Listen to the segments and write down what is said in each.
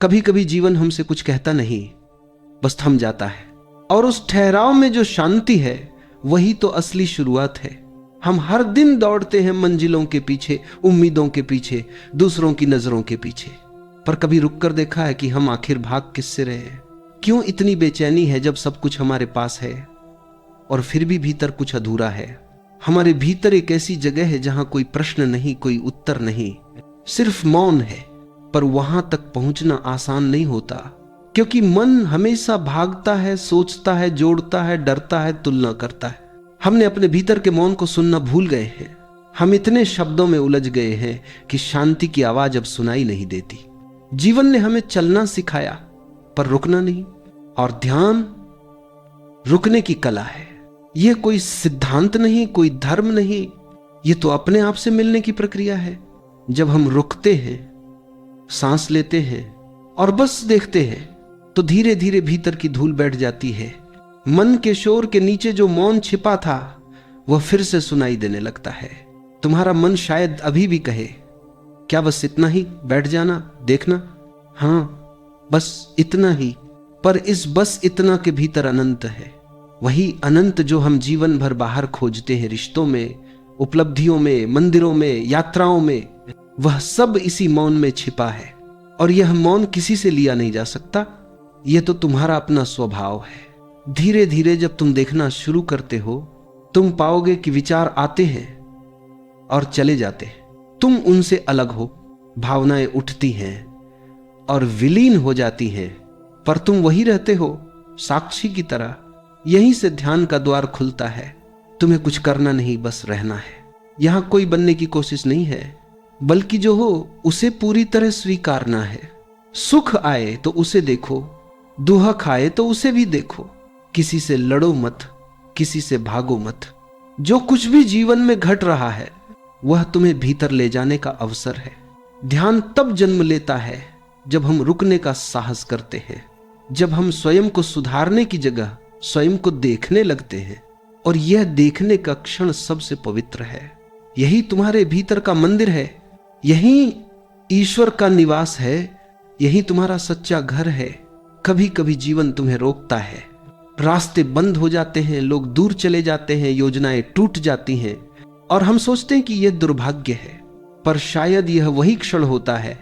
कभी कभी जीवन हमसे कुछ कहता नहीं, बस थम जाता है, और उस ठहराव में जो शांति है वही तो असली शुरुआत है। हम हर दिन दौड़ते हैं मंजिलों के पीछे, उम्मीदों के पीछे, दूसरों की नजरों के पीछे, पर कभी रुक कर देखा है कि हम आखिर भाग किससे रहे हैं? क्यों इतनी बेचैनी है जब सब कुछ हमारे पास है और फिर भी भीतर कुछ अधूरा है? हमारे भीतर एक ऐसी जगह है जहां कोई प्रश्न नहीं, कोई उत्तर नहीं, सिर्फ मौन है। पर वहां तक पहुंचना आसान नहीं होता, क्योंकि मन हमेशा भागता है, सोचता है, जोड़ता है, डरता है, तुलना करता है। हमने अपने भीतर के मौन को सुनना भूल गए हैं। हम इतने शब्दों में उलझ गए हैं कि शांति की आवाज अब सुनाई नहीं देती। जीवन ने हमें चलना सिखाया, पर रुकना नहीं। और ध्यान रुकने की कला है। यह कोई सिद्धांत नहीं, कोई धर्म नहीं, यह तो अपने आप से मिलने की प्रक्रिया है। जब हम रुकते हैं, सांस लेते हैं और बस देखते हैं, तो धीरे धीरे भीतर की धूल बैठ जाती है। मन के शोर के नीचे जो मौन छिपा था वह फिर से सुनाई देने लगता है। तुम्हारा मन शायद अभी भी कहे, क्या बस इतना ही? बैठ जाना, देखना। हाँ, बस इतना ही। पर इस बस इतना के भीतर अनंत है। वही अनंत जो हम जीवन भर बाहर खोजते हैं, रिश्तों में, उपलब्धियों में, मंदिरों में, यात्राओं में, वह सब इसी मौन में छिपा है। और यह मौन किसी से लिया नहीं जा सकता, यह तो तुम्हारा अपना स्वभाव है। धीरे धीरे जब तुम देखना शुरू करते हो, तुम पाओगे कि विचार आते हैं और चले जाते हैं। तुम उनसे अलग हो, भावनाएं उठती हैं और विलीन हो जाती हैं, पर तुम वही रहते हो, साक्षी की तरह। यहीं से ध्यान का द्वार खुलता है। तुम्हें कुछ करना नहीं, बस रहना है। यहां कोई बनने की कोशिश नहीं है, बल्कि जो हो उसे पूरी तरह स्वीकारना है। सुख आए तो उसे देखो, दुख आए तो उसे भी देखो। किसी से लड़ो मत, किसी से भागो मत। जो कुछ भी जीवन में घट रहा है वह तुम्हें भीतर ले जाने का अवसर है। ध्यान तब जन्म लेता है जब हम रुकने का साहस करते हैं, जब हम स्वयं को सुधारने की जगह स्वयं को देखने लगते हैं। और यह देखने का क्षण सबसे पवित्र है। यही तुम्हारे भीतर का मंदिर है, यही ईश्वर का निवास है, यही तुम्हारा सच्चा घर है। कभी कभी जीवन तुम्हें रोकता है, रास्ते बंद हो जाते हैं, लोग दूर चले जाते हैं, योजनाएं टूट जाती हैं, और हम सोचते हैं कि यह दुर्भाग्य है। पर शायद यह वही क्षण होता है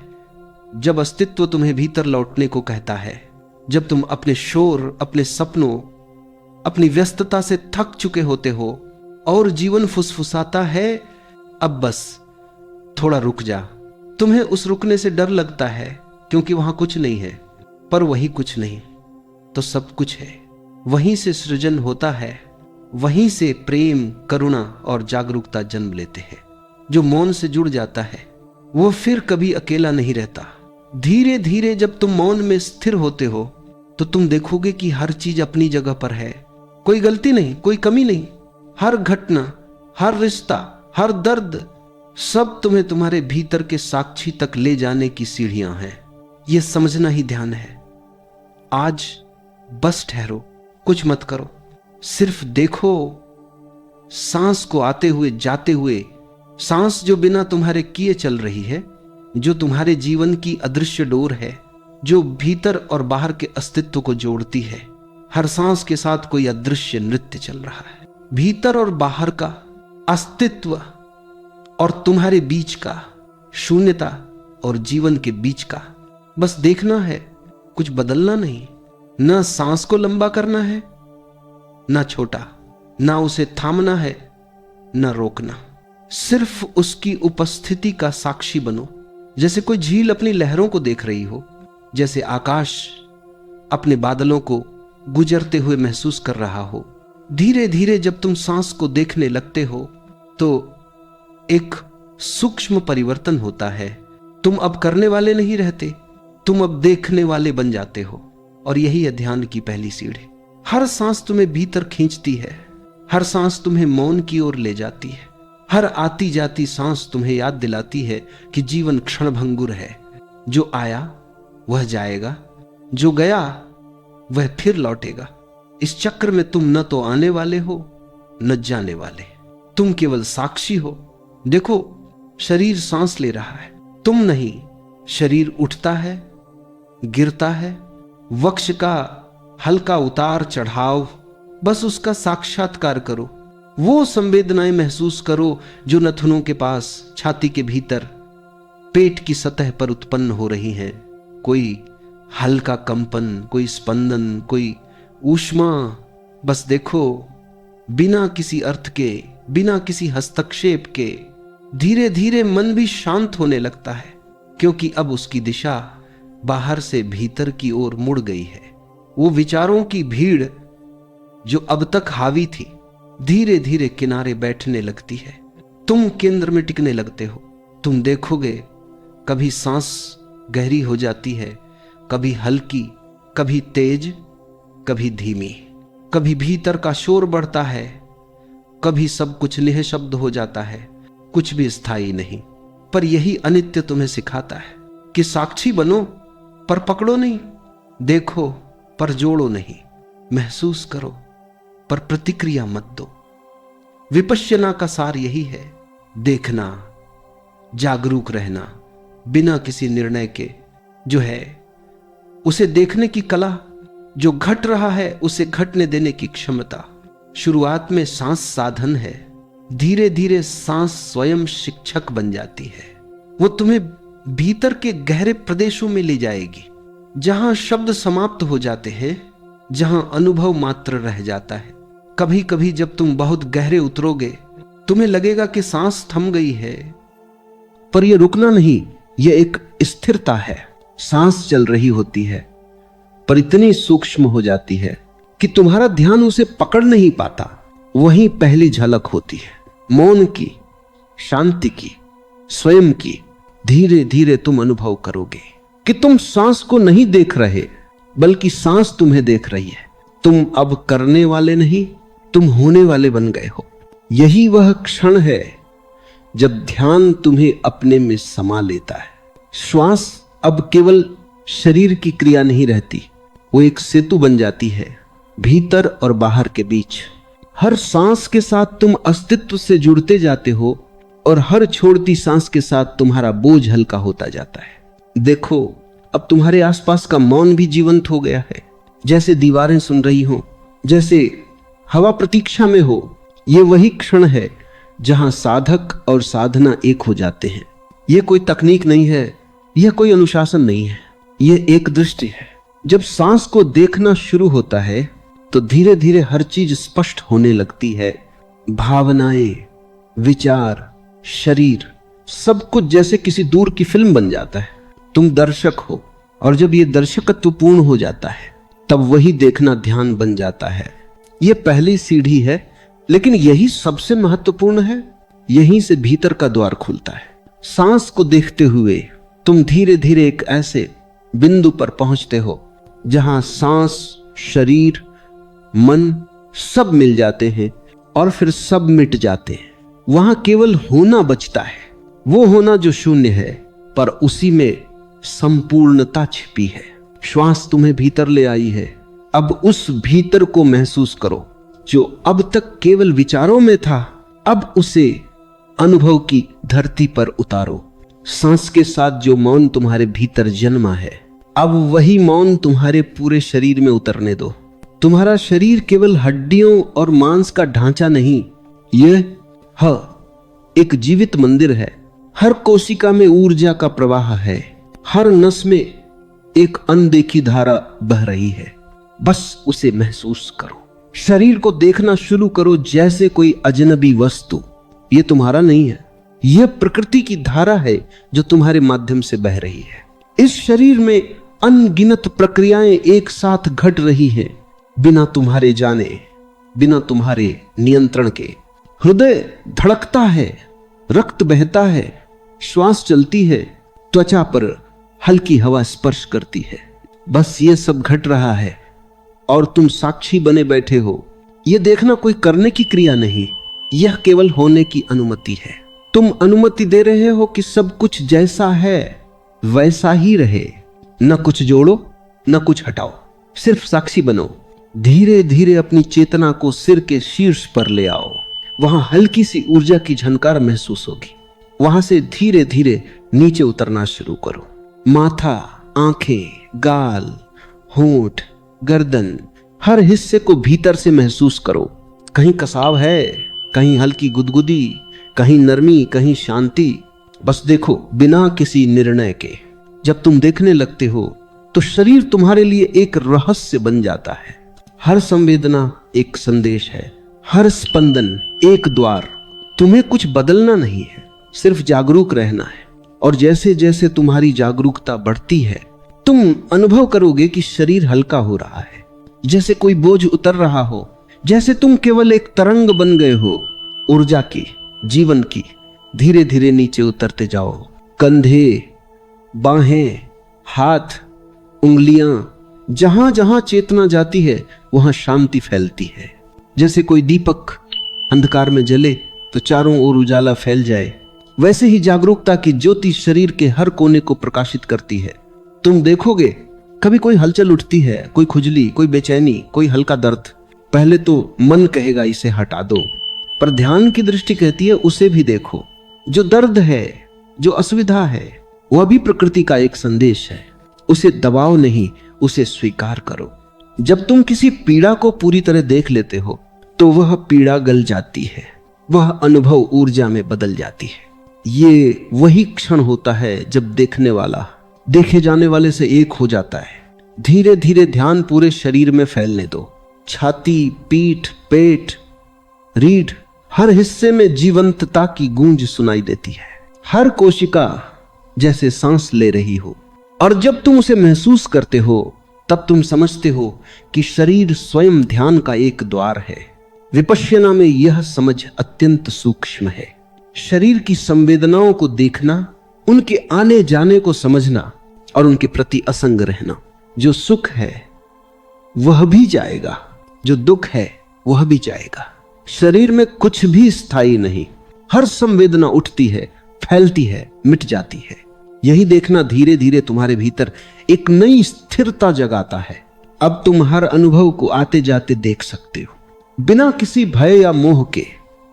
जब अस्तित्व तुम्हें भीतर लौटने को कहता है। जब तुम अपने शोर, अपने सपनों, अपनी व्यस्तता से थक चुके होते हो और जीवन फुसफुसाता है, अब बस थोड़ा रुक जा। तुम्हें उस रुकने से डर लगता है, क्योंकि वहां कुछ नहीं है। पर वही कुछ नहीं तो सब कुछ है। वहीं से सृजन होता है, वहीं से प्रेम, करुणा और जागरूकता जन्म लेते हैं। जो मौन से जुड़ जाता है वो फिर कभी अकेला नहीं रहता। धीरे धीरे जब तुम मौन में स्थिर होते हो तो तुम देखोगे कि हर चीज अपनी जगह पर है। कोई गलती नहीं, कोई कमी नहीं। हर घटना, हर रिश्ता, हर दर्द, सब तुम्हें तुम्हारे भीतर के साक्षी तक ले जाने की सीढ़ियां हैं। यह समझना ही ध्यान है। आज बस ठहरो, कुछ मत करो, सिर्फ देखो सांस को आते हुए, जाते हुए। सांस जो बिना तुम्हारे किए चल रही है, जो तुम्हारे जीवन की अदृश्य डोर है, जो भीतर और बाहर के अस्तित्व को जोड़ती है। हर सांस के साथ कोई अदृश्य नृत्य चल रहा है। भीतर और बाहर का अस्तित्व और तुम्हारे बीच का, शून्यता और जीवन के बीच का। बस देखना है, कुछ बदलना नहीं। ना सांस को लंबा करना है, ना छोटा, ना उसे थामना है, ना रोकना। सिर्फ उसकी उपस्थिति का साक्षी बनो। जैसे कोई झील अपनी लहरों को देख रही हो, जैसे आकाश अपने बादलों को गुजरते हुए महसूस कर रहा हो। धीरे धीरे जब तुम सांस को देखने लगते हो तो एक सूक्ष्म परिवर्तन होता है। तुम अब करने वाले नहीं रहते, तुम अब देखने वाले बन जाते हो। और यही है ध्यान की पहली सीढ़ी। हर सांस तुम्हें भीतर खींचती है, हर सांस तुम्हें मौन की ओर ले जाती है। हर आती जाती सांस तुम्हें याद दिलाती है कि जीवन क्षणभंगुर है। जो आया वह जाएगा, जो गया वह फिर लौटेगा। इस चक्र में तुम न तो आने वाले हो न जाने वाले, तुम केवल साक्षी हो। देखो, शरीर सांस ले रहा है, तुम नहीं। शरीर उठता है, गिरता है, वक्ष का हल्का उतार चढ़ाव, बस उसका साक्षात्कार करो। वो संवेदनाएं महसूस करो जो नथुनों के पास छाती के भीतर पेट की सतह पर उत्पन्न हो रही हैं। कोई हल्का कंपन, कोई स्पंदन, कोई ऊष्मा। बस देखो, बिना किसी अर्थ के, बिना किसी हस्तक्षेप के धीरे धीरे मन भी शांत होने लगता है, क्योंकि अब उसकी दिशा बाहर से भीतर की ओर मुड़ गई है। वो विचारों की भीड़ जो अब तक हावी थी, धीरे धीरे किनारे बैठने लगती है। तुम केंद्र में टिकने लगते हो। तुम देखोगे, कभी सांस गहरी हो जाती है, कभी हल्की, कभी तेज, कभी धीमी, कभी भीतर का शोर बढ़ता है, कभी सब कुछ निःशब्द हो जाता है। कुछ भी स्थायी नहीं। पर यही अनित्य तुम्हें सिखाता है कि साक्षी बनो पर पकड़ो नहीं, देखो पर जोड़ो नहीं, महसूस करो पर प्रतिक्रिया मत दो। विपश्यना का सार यही है, देखना, जागरूक रहना, बिना किसी निर्णय के, जो है उसे देखने की कला, जो घट रहा है उसे घटने देने की क्षमता। शुरुआत में सांस साधन है, धीरे धीरे सांस स्वयं शिक्षक बन जाती है। वो तुम्हें भीतर के गहरे प्रदेशों में ले जाएगी, जहां शब्द समाप्त हो जाते हैं, जहां अनुभव मात्र रह जाता है। कभी कभी जब तुम बहुत गहरे उतरोगे, तुम्हें लगेगा कि सांस थम गई है, पर यह रुकना नहीं, यह एक स्थिरता है। सांस चल रही होती है, पर इतनी सूक्ष्म हो जाती है कि तुम्हारा ध्यान उसे पकड़ नहीं पाता। वही पहली झलक होती है, मौन की, शांति की, स्वयं की। धीरे धीरे तुम अनुभव करोगे कि तुम सांस को नहीं देख रहे, बल्कि सांस तुम्हें देख रही है। तुम अब करने वाले नहीं, तुम होने वाले बन गए हो। यही वह क्षण है जब ध्यान तुम्हें अपने में समा लेता है। श्वास अब केवल शरीर की क्रिया नहीं रहती, वो एक सेतु बन जाती है भीतर और बाहर के बीच। हर सांस के साथ तुम अस्तित्व से जुड़ते जाते हो, और हर छोड़ती सांस के साथ तुम्हारा बोझ हल्का होता जाता है। देखो, अब तुम्हारे आसपास का मौन भी जीवंत हो गया है, जैसे दीवारें सुन रही हो, जैसे हवा प्रतीक्षा में हो। ये वही क्षण है जहां साधक और साधना एक हो जाते हैं। यह कोई तकनीक नहीं है, यह कोई अनुशासन नहीं है, यह एक दृष्टि है। जब सांस को देखना शुरू होता है तो धीरे धीरे हर चीज स्पष्ट होने लगती है। भावनाएं, विचार, शरीर, सब कुछ जैसे किसी दूर की फिल्म बन जाता है। तुम दर्शक हो, और जब ये दर्शकत्व पूर्ण हो जाता है, तब वही देखना ध्यान बन जाता है। यह पहली सीढ़ी है, लेकिन यही सबसे महत्वपूर्ण है। यहीं से भीतर का द्वार खुलता है। सांस को देखते हुए तुम धीरे धीरे एक ऐसे बिंदु पर पहुंचते हो जहां सांस, शरीर, मन सब मिल जाते हैं, और फिर सब मिट जाते हैं। वहां केवल होना बचता है, वो होना जो शून्य है, पर उसी में संपूर्णता छिपी है। श्वास तुम्हें भीतर ले आई है। अब उस भीतर को महसूस करो जो अब तक केवल विचारों में था। अब उसे अनुभव की धरती पर उतारो। सांस के साथ जो मौन तुम्हारे भीतर जन्मा है, अब वही मौन तुम्हारे पूरे शरीर में उतरने दो। तुम्हारा शरीर केवल हड्डियों और मांस का ढांचा नहीं, यह एक जीवित मंदिर है। हर कोशिका में ऊर्जा का प्रवाह है, हर नस में एक अनदेखी धारा बह रही है। बस उसे महसूस करो। शरीर को देखना शुरू करो जैसे कोई अजनबी वस्तु। यह तुम्हारा नहीं है, यह प्रकृति की धारा है जो तुम्हारे माध्यम से बह रही है। इस शरीर में अनगिनत प्रक्रियाएं एक साथ घट रही हैं, बिना तुम्हारे जाने, बिना तुम्हारे नियंत्रण के। हृदय धड़कता है, रक्त बहता है, श्वास चलती है, त्वचा पर हल्की हवा स्पर्श करती है। बस ये सब घट रहा है और तुम साक्षी बने बैठे हो। यह देखना कोई करने की क्रिया नहीं, यह केवल होने की अनुमति है। तुम अनुमति दे रहे हो कि सब कुछ जैसा है वैसा ही रहे। न कुछ जोड़ो, न कुछ हटाओ, सिर्फ साक्षी बनो। धीरे धीरे अपनी चेतना को सिर के शीर्ष पर ले आओ। वहां हल्की सी ऊर्जा की झनकार महसूस होगी। वहां से धीरे धीरे नीचे उतरना शुरू करो। माथा, आंखें, गाल, होंठ, गर्दन, हर हिस्से को भीतर से महसूस करो। कहीं कसाव है, कहीं हल्की गुदगुदी, कहीं नरमी, कहीं शांति। बस देखो बिना किसी निर्णय के। जब तुम देखने लगते हो तो शरीर तुम्हारे लिए एक रहस्य बन जाता है। हर संवेदना एक संदेश है, हर स्पंदन एक द्वार। तुम्हें कुछ बदलना नहीं है, सिर्फ जागरूक रहना है। और जैसे जैसे तुम्हारी जागरूकता बढ़ती है, तुम अनुभव करोगे कि शरीर हल्का हो रहा है, जैसे कोई बोझ उतर रहा हो, जैसे तुम केवल एक तरंग बन गए हो, ऊर्जा की, जीवन की। धीरे धीरे नीचे उतरते जाओ। कंधे, बाहें, हाथ, उंगलियां, जहां जहां चेतना जाती है वहां शांति फैलती है। जैसे कोई दीपक अंधकार में जले तो चारों ओर उजाला फैल जाए, वैसे ही जागरूकता की ज्योति शरीर के हर कोने को प्रकाशित करती है। तुम देखोगे कभी कोई हलचल उठती है, कोई खुजली, कोई बेचैनी, कोई हल्का दर्द। पहले तो मन कहेगा इसे हटा दो, पर ध्यान की दृष्टि कहती है उसे भी देखो। जो दर्द है, जो असुविधा है, वह भी प्रकृति का एक संदेश है। उसे दबाओ नहीं, उसे स्वीकार करो। जब तुम किसी पीड़ा को पूरी तरह देख लेते हो तो वह पीड़ा गल जाती है, वह अनुभव ऊर्जा में बदल जाती है। ये वही क्षण होता है जब देखने वाला देखे जाने वाले से एक हो जाता है। धीरे धीरे ध्यान पूरे शरीर में फैलने दो। छाती, पीठ, पेट, रीढ़, हर हिस्से में जीवंतता की गूंज सुनाई देती है। हर कोशिका जैसे सांस ले रही हो। और जब तुम उसे महसूस करते हो तब तुम समझते हो कि शरीर स्वयं ध्यान का एक द्वार है। विपश्यना में यह समझ अत्यंत सूक्ष्म है। शरीर की संवेदनाओं को देखना, उनके आने जाने को समझना और उनके प्रति असंग रहना। जो सुख है वह भी जाएगा, जो दुख है वह भी जाएगा। शरीर में कुछ भी स्थायी नहीं। हर संवेदना उठती है, फैलती है, मिट जाती है। यही देखना धीरे धीरे तुम्हारे भीतर एक नई स्थिरता जगाता है। अब तुम हर अनुभव को आते जाते देख सकते हो, बिना किसी भय या मोह के।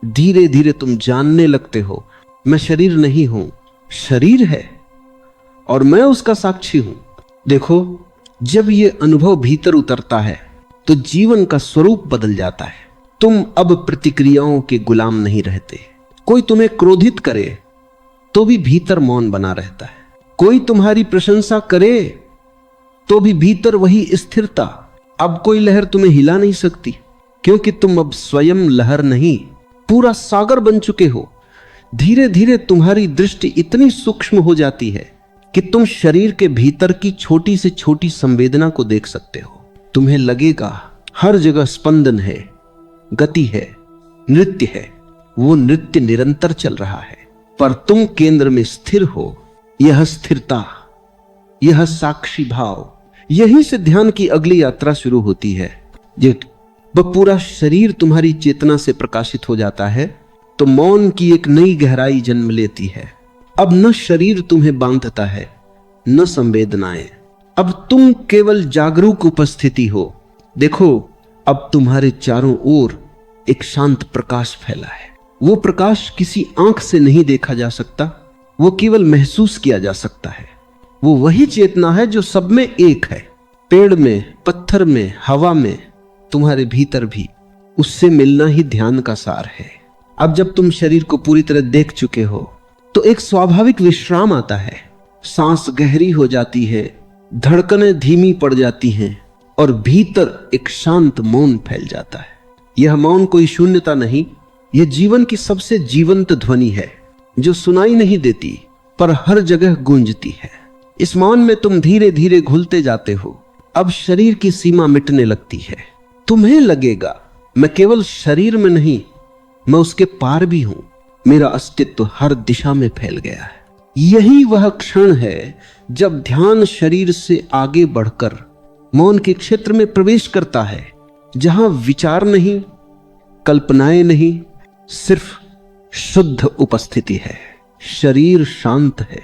धीरे धीरे तुम जानने लगते हो, मैं शरीर नहीं हूं, शरीर है और मैं उसका साक्षी हूं। देखो, जब ये अनुभव भीतर उतरता है तो जीवन का स्वरूप बदल जाता है। तुम अब प्रतिक्रियाओं के गुलाम नहीं रहते। कोई तुम्हें क्रोधित करे तो भी भीतर मौन बना रहता है। कोई तुम्हारी प्रशंसा करे तो भी भीतर वही स्थिरता। अब कोई लहर तुम्हें हिला नहीं सकती, क्योंकि तुम अब स्वयं लहर नहीं, पूरा सागर बन चुके हो। धीरे धीरे तुम्हारी दृष्टि इतनी सूक्ष्म हो जाती है कि तुम शरीर के भीतर की छोटी से छोटी संवेदना को देख सकते हो। तुम्हें लगेगा हर जगह स्पंदन है, गति है, नृत्य है। वो नृत्य निरंतर चल रहा है, पर तुम केंद्र में स्थिर हो। यह स्थिरता, यह साक्षी भाव, यहीं से ध्यान की अगली यात्रा शुरू होती है। जब पूरा शरीर तुम्हारी चेतना से प्रकाशित हो जाता है तो मौन की एक नई गहराई जन्म लेती है। अब न शरीर तुम्हें बांधता है, न संवेदनाएं। अब तुम केवल जागरूक उपस्थिति हो। देखो, अब तुम्हारे चारों ओर एक शांत प्रकाश फैला है। वो प्रकाश किसी आंख से नहीं देखा जा सकता, वो केवल महसूस किया जा सकता है। वो वही चेतना है जो सब में एक है, पेड़ में, पत्थर में, हवा में, तुम्हारे भीतर भी। उससे मिलना ही ध्यान का सार है। अब जब तुम शरीर को पूरी तरह देख चुके हो तो एक स्वाभाविक विश्राम आता है। सांस गहरी हो जाती है, धड़कनें धीमी पड़ जाती हैं और भीतर एक शांत मौन फैल जाता है। यह मौन कोई शून्यता नहीं, यह जीवन की सबसे जीवंत ध्वनि है, जो सुनाई नहीं देती पर हर जगह गूंजती है। इस मौन में तुम धीरे धीरे घुलते जाते हो। अब शरीर की सीमा मिटने लगती है। तुम्हें लगेगा, मैं केवल शरीर में नहीं, मैं उसके पार भी हूं। मेरा अस्तित्व हर दिशा में फैल गया है। यही वह क्षण है जब ध्यान शरीर से आगे बढ़कर मौन के क्षेत्र में प्रवेश करता है, जहां विचार नहीं, कल्पनाएं नहीं, सिर्फ शुद्ध उपस्थिति है। शरीर शांत है,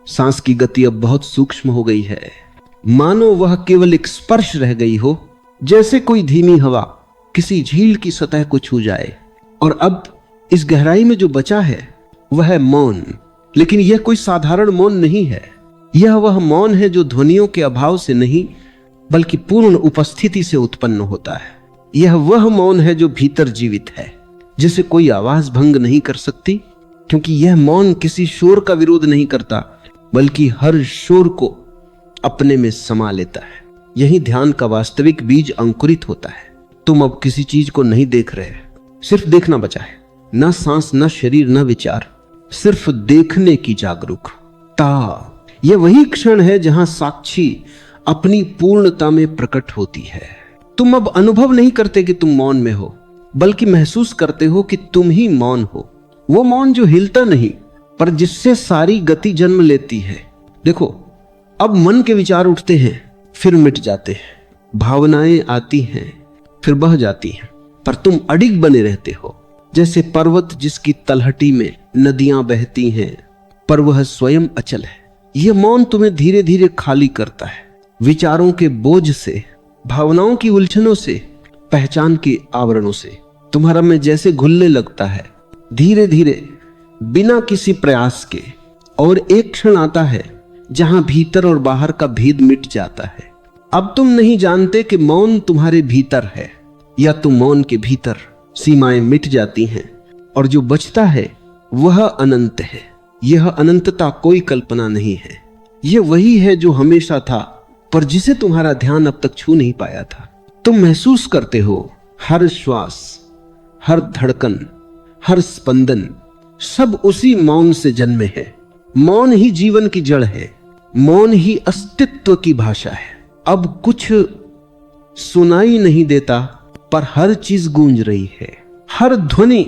सांस की गति अब बहुत सूक्ष्म हो गई है, मानो वह केवल एक स्पर्श रह गई हो, जैसे कोई धीमी हवा किसी झील की सतह को छू जाए। और अब इस गहराई में जो बचा है वह है मौन। लेकिन यह कोई साधारण मौन नहीं है, यह वह मौन है जो ध्वनियों के अभाव से नहीं बल्कि पूर्ण उपस्थिति से उत्पन्न होता है। यह वह मौन है जो भीतर जीवित है, जिसे कोई आवाज भंग नहीं कर सकती, क्योंकि यह मौन किसी शोर का विरोध नहीं करता बल्कि हर शोर को अपने में समा लेता है। यही ध्यान का वास्तविक बीज अंकुरित होता है। तुम अब किसी चीज को नहीं देख रहे, सिर्फ देखना बचा है। न सांस, न शरीर, न विचार, सिर्फ देखने की जागरूकता। यह वही क्षण है जहां साक्षी अपनी पूर्णता में प्रकट होती है। तुम अब अनुभव नहीं करते कि तुम मौन में हो, बल्कि महसूस करते हो कि तुम ही मौन हो। वो मौन जो हिलता नहीं पर जिससे सारी गति जन्म लेती है। देखो, अब मन के विचार उठते हैं, फिर मिट जाते हैं। भावनाएं आती हैं, फिर बह जाती हैं, पर तुम अडिग बने रहते हो, जैसे पर्वत जिसकी तलहटी में नदियां बहती हैं पर वह स्वयं अचल है। यह मौन तुम्हें धीरे धीरे खाली करता है, विचारों के बोझ से, भावनाओं की उलझनों से, पहचान के आवरणों से। तुम्हारा में जैसे घुलने लगता है धीरे धीरे, बिना किसी प्रयास के। और एक क्षण आता है जहां भीतर और बाहर का भेद मिट जाता है। अब तुम नहीं जानते कि मौन तुम्हारे भीतर है या तुम मौन के भीतर। सीमाएं मिट जाती हैं और जो बचता है वह अनंत है। यह अनंतता कोई कल्पना नहीं है, यह वही है जो हमेशा था पर जिसे तुम्हारा ध्यान अब तक छू नहीं पाया था। तुम महसूस करते हो हर श्वास, हर धड़कन, हर स्पंदन सब उसी मौन से जन्मे हैं। मौन ही जीवन की जड़ है, मौन ही अस्तित्व की भाषा है। अब कुछ सुनाई नहीं देता पर हर चीज गूंज रही है। हर ध्वनि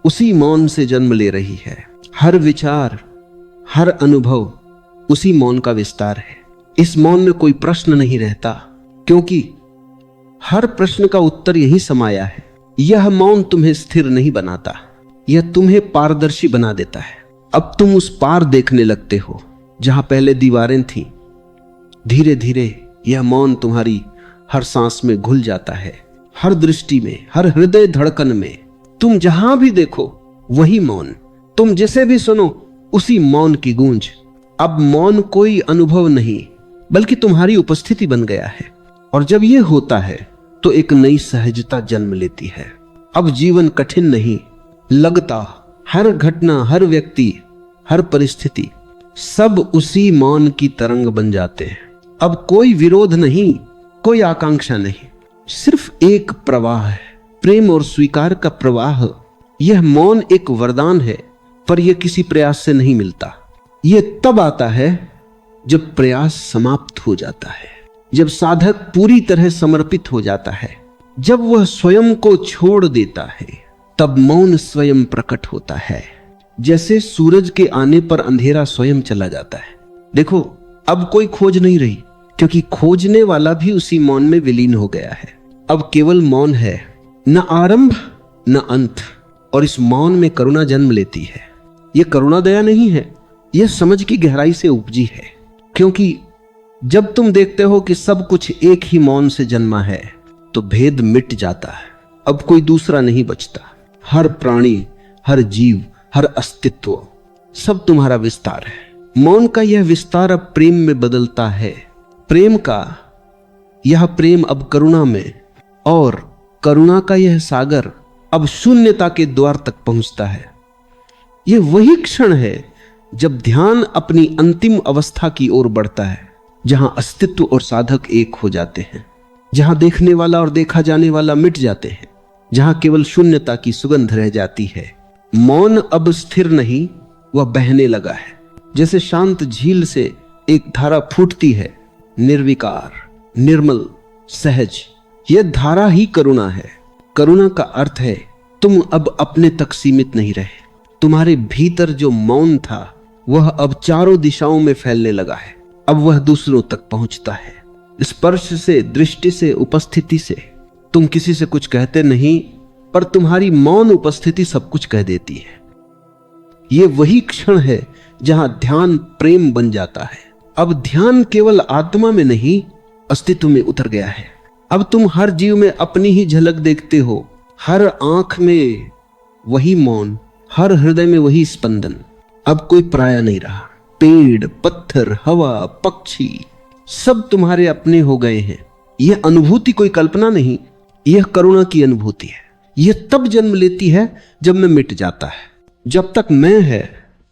उसी मौन से जन्म ले रही है। हर विचार, हर अनुभव उसी मौन का विस्तार है। इस मौन में कोई प्रश्न नहीं रहता, क्योंकि हर प्रश्न का उत्तर यही समाया है। यह मौन तुम्हें स्थिर नहीं बनाता, यह तुम्हें पारदर्शी बना देता है। अब तुम उस पार देखने लगते हो जहां पहले दीवारें थीं। धीरे धीरे यह मौन तुम्हारी हर सांस में घुल जाता है, हर दृष्टि में, हर हृदय धड़कन में। तुम जहां भी देखो वही मौन, तुम जिसे भी सुनो उसी मौन की गूंज। अब मौन कोई अनुभव नहीं बल्कि तुम्हारी उपस्थिति बन गया है। और जब यह होता है तो एक नई सहजता जन्म लेती है। अब जीवन कठिन नहीं लगता। हर घटना, हर व्यक्ति, हर परिस्थिति सब उसी मौन की तरंग बन जाते हैं। अब कोई विरोध नहीं, कोई आकांक्षा नहीं, सिर्फ एक प्रवाह है, प्रेम और स्वीकार का प्रवाह। यह मौन एक वरदान है, पर यह किसी प्रयास से नहीं मिलता। यह तब आता है जब प्रयास समाप्त हो जाता है, जब साधक पूरी तरह समर्पित हो जाता है, जब वह स्वयं को छोड़ देता है, तब मौन स्वयं प्रकट होता है। जैसे सूरज के आने पर अंधेरा स्वयं चला जाता है। देखो, अब कोई खोज नहीं रही, क्योंकि खोजने वाला भी उसी मौन में विलीन हो गया है। अब केवल मौन है, न आरंभ न अंत। और इस मौन में करुणा जन्म लेती है। यह करुणा दया नहीं है, यह समझ की गहराई से उपजी है। क्योंकि जब तुम देखते हो कि सब कुछ एक ही मौन से जन्मा है, तो भेद मिट जाता है। अब कोई दूसरा नहीं बचता। हर प्राणी, हर जीव, हर अस्तित्व सब तुम्हारा विस्तार है। मौन का यह विस्तार अब प्रेम में बदलता है। प्रेम का यह प्रेम अब करुणा में, और करुणा का यह सागर अब शून्यता के द्वार तक पहुंचता है। यह वही क्षण है जब ध्यान अपनी अंतिम अवस्था की ओर बढ़ता है, जहां अस्तित्व और साधक एक हो जाते हैं, जहां देखने वाला और देखा जाने वाला मिट जाते हैं, जहां केवल शून्यता की सुगंध रह जाती है। मौन अब स्थिर नहीं, वह बहने लगा है। जैसे शांत झील से एक धारा फूटती है, निर्विकार, निर्मल, सहज। यह धारा ही करुणा है। करुणा का अर्थ है तुम अब अपने तक सीमित नहीं रहे। तुम्हारे भीतर जो मौन था वह अब चारों दिशाओं में फैलने लगा है। अब वह दूसरों तक पहुंचता है। स्पर्श से, दृष्टि से, उपस्थिति से। तुम किसी से कुछ कहते नहीं, पर तुम्हारी मौन उपस्थिति सब कुछ कह देती है। यह वही क्षण है जहां ध्यान प्रेम बन जाता है। अब ध्यान केवल आत्मा में नहीं, अस्तित्व में उतर गया है। अब तुम हर जीव में अपनी ही झलक देखते हो। हर आंख में वही मौन, हर हृदय में वही स्पंदन। अब कोई पराया नहीं रहा, पेड़, पत्थर, हवा, पक्षी सब तुम्हारे अपने हो गए हैं। यह अनुभूति कोई कल्पना नहीं, यह करुणा की अनुभूति है। यह तब जन्म लेती है जब मैं मिट जाता है। जब तक मैं है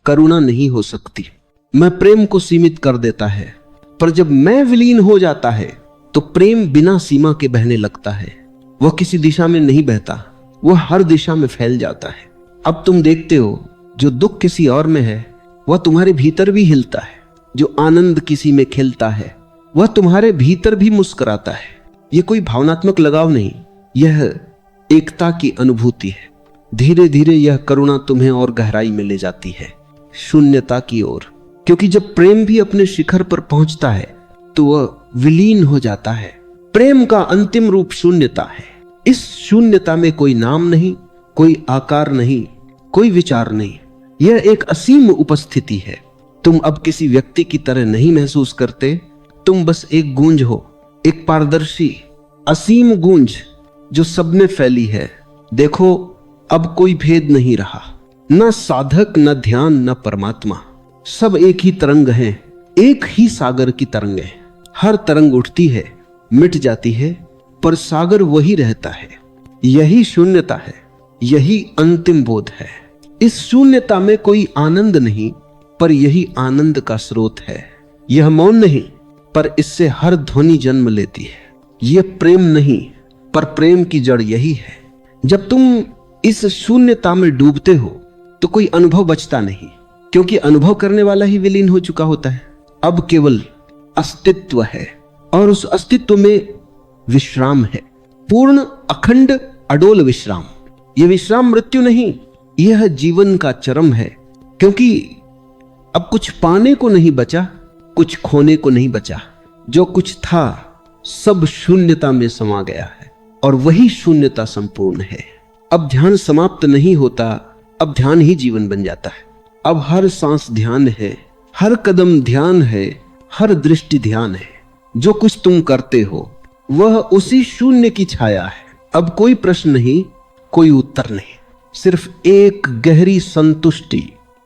करुणा नहीं हो सकती। मैं प्रेम को सीमित कर देता है, पर जब मैं विलीन हो जाता है तो प्रेम बिना सीमा के बहने लगता है। वह किसी दिशा में नहीं बहता, वह हर दिशा में फैल जाता है। अब तुम देखते हो जो दुख किसी और में है वह तुम्हारे भीतर भी हिलता है, जो आनंद किसी में खिलता है वह तुम्हारे भीतर भी मुस्कुराता है। यह कोई भावनात्मक लगाव नहीं, यह एकता की अनुभूति है। धीरे धीरे यह करुणा तुम्हें और गहराई में ले जाती है, शून्यता की ओर। क्योंकि जब प्रेम भी अपने शिखर पर पहुंचता है तो वह विलीन हो जाता है। प्रेम का अंतिम रूप शून्यता है। इस शून्यता में कोई नाम नहीं, कोई आकार नहीं, कोई विचार नहीं। यह एक असीम उपस्थिति है। तुम अब किसी व्यक्ति की तरह नहीं महसूस करते, तुम बस एक गूंज हो, एक पारदर्शी असीम गूंज जो सब में फैली है। देखो, अब कोई भेद नहीं रहा, न साधक, न ध्यान, न परमात्मा। सब एक ही तरंग हैं, एक ही सागर की तरंग है। हर तरंग उठती है, मिट जाती है, पर सागर वही रहता है। यही शून्यता है, यही अंतिम बोध है। इस शून्यता में कोई आनंद नहीं, पर यही आनंद का स्रोत है। यह मौन नहीं, पर इससे हर ध्वनि जन्म लेती है। यह प्रेम नहीं, पर प्रेम की जड़ यही है। जब तुम इस शून्यता में डूबते हो तो कोई अनुभव बचता नहीं, क्योंकि अनुभव करने वाला ही विलीन हो चुका होता है। अब केवल अस्तित्व है, और उस अस्तित्व में विश्राम है, पूर्ण, अखंड, अडोल विश्राम। यह विश्राम मृत्यु नहीं, यह जीवन का चरम है। क्योंकि अब कुछ पाने को नहीं बचा, कुछ खोने को नहीं बचा। जो कुछ था सब शून्यता में समा गया है, और वही शून्यता संपूर्ण है। अब ध्यान समाप्त नहीं होता, अब ध्यान ही जीवन बन जाता है। अब हर सांस ध्यान है, हर कदम ध्यान है, हर दृष्टि ध्यान है। जो कुछ तुम करते हो वह उसी शून्य की छाया है। अब कोई प्रश्न नहीं, कोई उत्तर नहीं, सिर्फ एक गहरी संतुष्टि,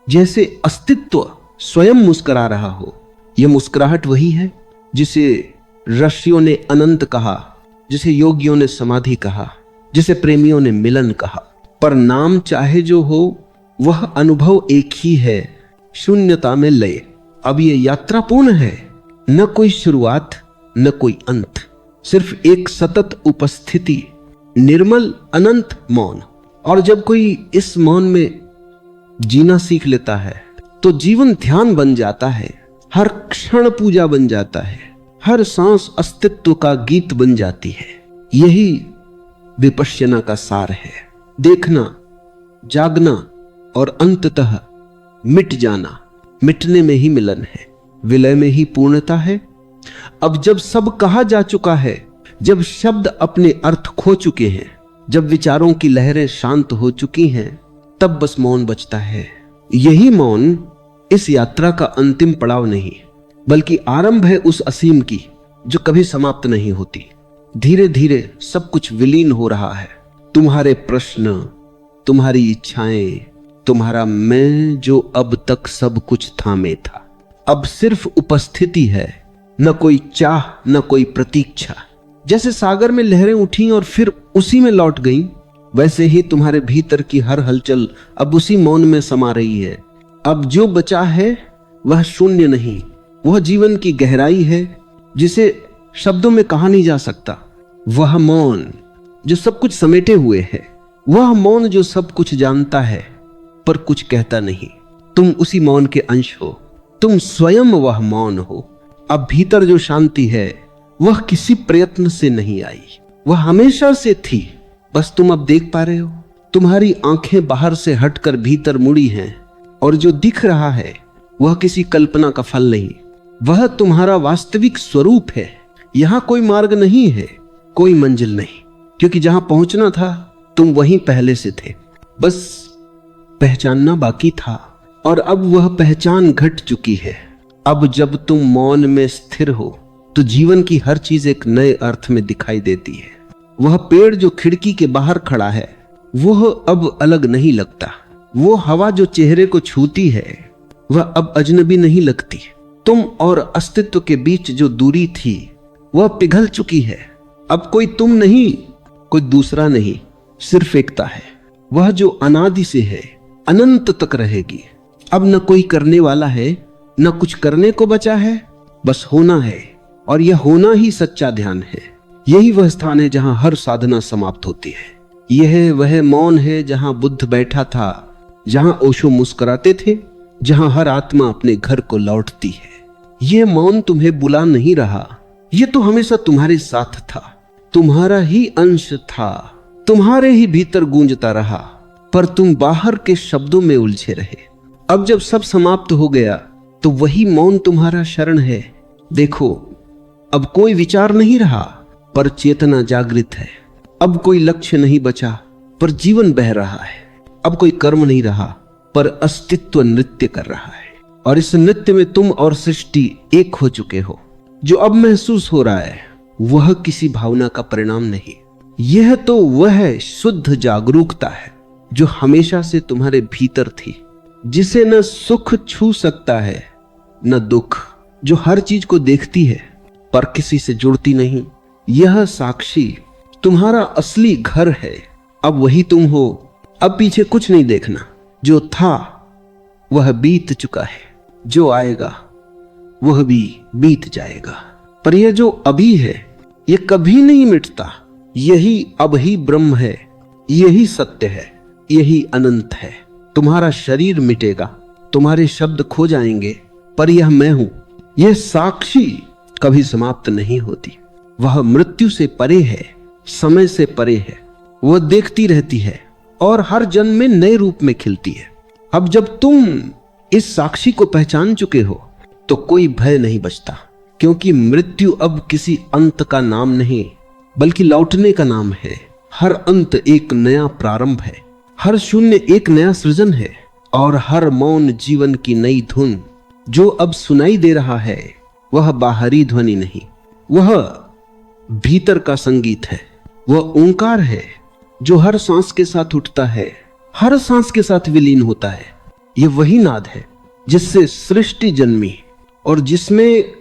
जैसे अस्तित्व स्वयं मुस्कुरा रहा हो। यह मुस्कुराहट वही है जिसे ऋषियों ने अनंत कहा, जिसे योगियों ने समाधि कहा, जिसे प्रेमियों ने मिलन कहा। पर नाम चाहे जो हो, वह अनुभव एक ही है, शून्यता में लय। अब ये यात्रा पूर्ण है, न कोई शुरुआत न कोई अंत, सिर्फ एक सतत उपस्थिति, निर्मल अनंत मौन। और जब कोई इस मौन में जीना सीख लेता है तो जीवन ध्यान बन जाता है, हर क्षण पूजा बन जाता है, हर सांस अस्तित्व का गीत बन जाती है। यही विपश्यना का सार है। देखना, जागना और अंततः मिट जाना। मिटने में ही मिलन है, विलय में ही पूर्णता है। अब जब सब कहा जा चुका है, जब शब्द अपने अर्थ खो चुके हैं, जब विचारों की लहरें शांत हो चुकी हैं, तब बस मौन बचता है। यही मौन इस यात्रा का अंतिम पड़ाव नहीं, बल्कि आरंभ है उस असीम की जो कभी समाप्त नहीं होती। धीरे धीरे सब कुछ विलीन हो रहा है। तुम्हारे प्रश्न, तुम्हारी इच्छाएं, तुम्हारा मैं जो अब तक सब कुछ थामे था, अब सिर्फ उपस्थिति है, न कोई चाह न कोई प्रतीक्षा। जैसे सागर में लहरें उठी और फिर उसी में लौट गईं, वैसे ही तुम्हारे भीतर की हर हलचल अब उसी मौन में समा रही है। अब जो बचा है वह शून्य नहीं, वह जीवन की गहराई है जिसे शब्दों में कहा नहीं जा सकता। वह मौन जो सब कुछ समेटे हुए है, वह मौन जो सब कुछ जानता है पर कुछ कहता नहीं। तुम उसी मौन के अंश हो, तुम स्वयं वह मौन हो। अब भीतर जो शांति है वह किसी प्रयत्न से नहीं आई, वह हमेशा से थी, बस तुम अब देख पा रहे हो। तुम्हारी आंखें बाहर से हटकर भीतर मुड़ी हैं, और जो दिख रहा है वह किसी कल्पना का फल नहीं, वह तुम्हारा वास्तविक स्वरूप है। यहां कोई मार्ग नहीं है, कोई मंजिल नहीं, क्योंकि जहां पहुंचना था तुम वहीं पहले से थे, बस पहचानना बाकी था। और अब वह पहचान घट चुकी है। अब जब तुम मौन में स्थिर हो तो जीवन की हर चीज एक नए अर्थ में दिखाई देती है। वह पेड़ जो खिड़की के बाहर खड़ा है वह अब अलग नहीं लगता। वो हवा जो चेहरे को छूती है वह अब अजनबी नहीं लगती। तुम और अस्तित्व के बीच जो दूरी थी वह पिघल चुकी है। अब कोई तुम नहीं, कोई दूसरा नहीं, सिर्फ एकता है, वह जो अनादि से है, अनंत तक रहेगी। अब न कोई करने वाला है, न कुछ करने को बचा है, बस होना है, और यह होना ही सच्चा ध्यान है। यही वह स्थान है जहां हर साधना समाप्त होती है। यह वह मौन है जहां बुद्ध बैठा था, जहां ओशो मुस्कुराते थे, जहां हर आत्मा अपने घर को लौटती है। यह मौन तुम्हें बुला नहीं रहा, यह तो हमेशा तुम्हारे साथ था, तुम्हारा ही अंश था, तुम्हारे ही भीतर गूंजता रहा, पर तुम बाहर के शब्दों में उलझे रहे। अब जब सब समाप्त हो गया तो वही मौन तुम्हारा शरण है। देखो, अब कोई विचार नहीं रहा, पर चेतना जागृत है। अब कोई लक्ष्य नहीं बचा, पर जीवन बह रहा है। अब कोई कर्म नहीं रहा, पर अस्तित्व नृत्य कर रहा है। और इस नृत्य में तुम और सृष्टि एक हो चुके हो। जो अब महसूस हो रहा है वह किसी भावना का परिणाम नहीं, यह तो वह शुद्ध जागरूकता है जो हमेशा से तुम्हारे भीतर थी, जिसे न सुख छू सकता है न दुख, जो हर चीज को देखती है पर किसी से जुड़ती नहीं। यह साक्षी तुम्हारा असली घर है। अब वही तुम हो। अब पीछे कुछ नहीं देखना। जो था वह बीत चुका है, जो आएगा वह भी बीत जाएगा, पर यह जो अभी है यह कभी नहीं मिटता। यही अब ही ब्रह्म है, यही सत्य है, यही अनंत है। तुम्हारा शरीर मिटेगा, तुम्हारे शब्द खो जाएंगे, पर यह मैं हूं, यह साक्षी कभी समाप्त नहीं होती। वह मृत्यु से परे है, समय से परे है, वह देखती रहती है और हर जन्म में नए रूप में खिलती है। अब जब तुम इस साक्षी को पहचान चुके हो तो कोई भय नहीं बचता, क्योंकि मृत्यु अब किसी अंत का नाम नहीं बल्कि लौटने का नाम है। हर अंत एक नया प्रारंभ है, हर शून्य एक नया सृजन है, और हर मौन जीवन की नई धुन। जो अब सुनाई दे रहा है वह बाहरी ध्वनि नहीं, वह भीतर का संगीत है। वह ओंकार है जो हर सांस के साथ उठता है, हर सांस के साथ विलीन होता है। यह वही नाद है जिससे सृष्टि जन्मी और जिसमें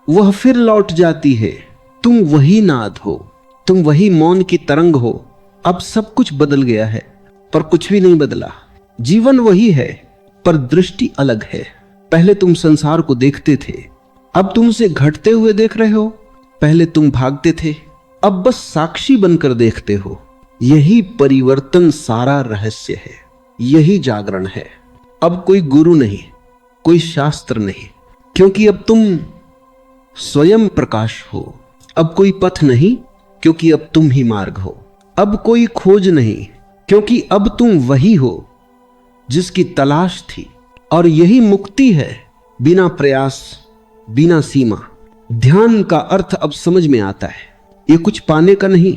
वह फिर लौट जाती है। तुम वही नाद हो, तुम वही मौन की तरंग हो। अब सब कुछ बदल गया है, पर कुछ भी नहीं बदला। जीवन वही है, पर दृष्टि अलग है। पहले तुम संसार को देखते थे, अब तुम उसे घटते हुए देख रहे हो। पहले तुम भागते थे, अब बस साक्षी बनकर देखते हो। यही परिवर्तन सारा रहस्य है, यही जागरण है। अब कोई गुरु नहीं, कोई शास्त्र नहीं, क्योंकि अब तुम स्वयं प्रकाश हो। अब कोई पथ नहीं, क्योंकि अब तुम ही मार्ग हो। अब कोई खोज नहीं, क्योंकि अब तुम वही हो जिसकी तलाश थी। और यही मुक्ति है, बिना प्रयास, बिना सीमा। ध्यान का अर्थ अब समझ में आता है। ये कुछ पाने का नहीं,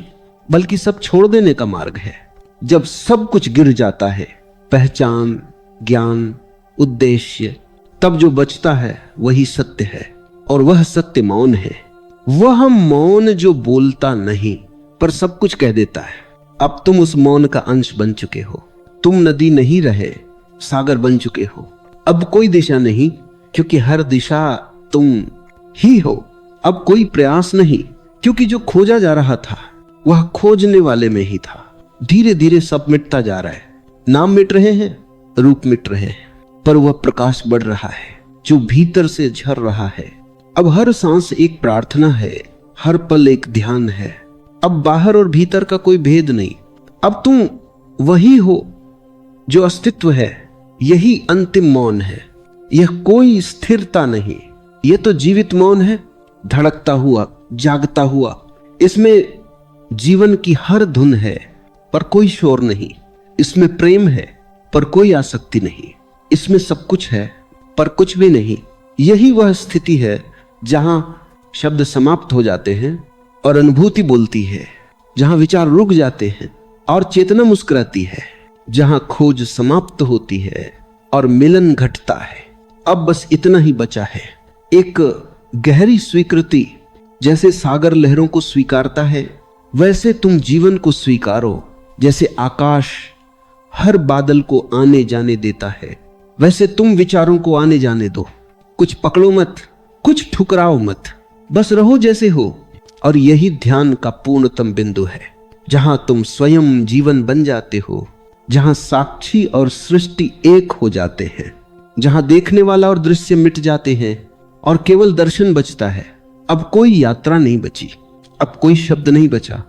बल्कि सब छोड़ देने का मार्ग है। जब सब कुछ गिर जाता है, पहचान, ज्ञान, उद्देश्य, तब जो बचता है वही सत्य है, और वह सत्य मौन है। वह मौन जो बोलता नहीं पर सब कुछ कह देता है। अब तुम उस मौन का अंश बन चुके हो। तुम नदी नहीं रहे, सागर बन चुके हो। अब कोई दिशा नहीं, क्योंकि हर दिशा तुम ही हो। अब कोई प्रयास नहीं, क्योंकि जो खोजा जा रहा था वह खोजने वाले में ही था। धीरे धीरे सब मिटता जा रहा है। नाम मिट रहे हैं, रूप मिट रहे हैं, पर वह प्रकाश बढ़ रहा है जो भीतर से झर रहा है। अब हर सांस एक प्रार्थना है, हर पल एक ध्यान है। अब बाहर और भीतर का कोई भेद नहीं। अब तुम वही हो जो अस्तित्व है। यही अंतिम मौन है। यह कोई स्थिरता नहीं, यह तो जीवित मौन है, धड़कता हुआ, जागता हुआ। इसमें जीवन की हर धुन है, पर कोई शोर नहीं। इसमें प्रेम है, पर कोई आसक्ति नहीं। इसमें सब कुछ है, पर कुछ भी नहीं। यही वह स्थिति है जहां शब्द समाप्त हो जाते हैं और अनुभूति बोलती है, जहां विचार रुक जाते हैं और चेतना मुस्कुराती है, जहां खोज समाप्त होती है और मिलन घटता है। अब बस इतना ही बचा है, एक गहरी स्वीकृति। जैसे सागर लहरों को स्वीकारता है, वैसे तुम जीवन को स्वीकारो। जैसे आकाश हर बादल को आने जाने देता है, वैसे तुम विचारों को आने जाने दो, कुछ पकड़ो मत, कुछ ठुकराओ मत, बस रहो जैसे हो। और यही ध्यान का पूर्णतम बिंदु है, जहां तुम स्वयं जीवन बन जाते हो, जहां साक्षी और सृष्टि एक हो जाते हैं, जहां देखने वाला और दृश्य मिट जाते हैं और केवल दर्शन बचता है। अब कोई यात्रा नहीं बची, अब कोई शब्द नहीं बचा,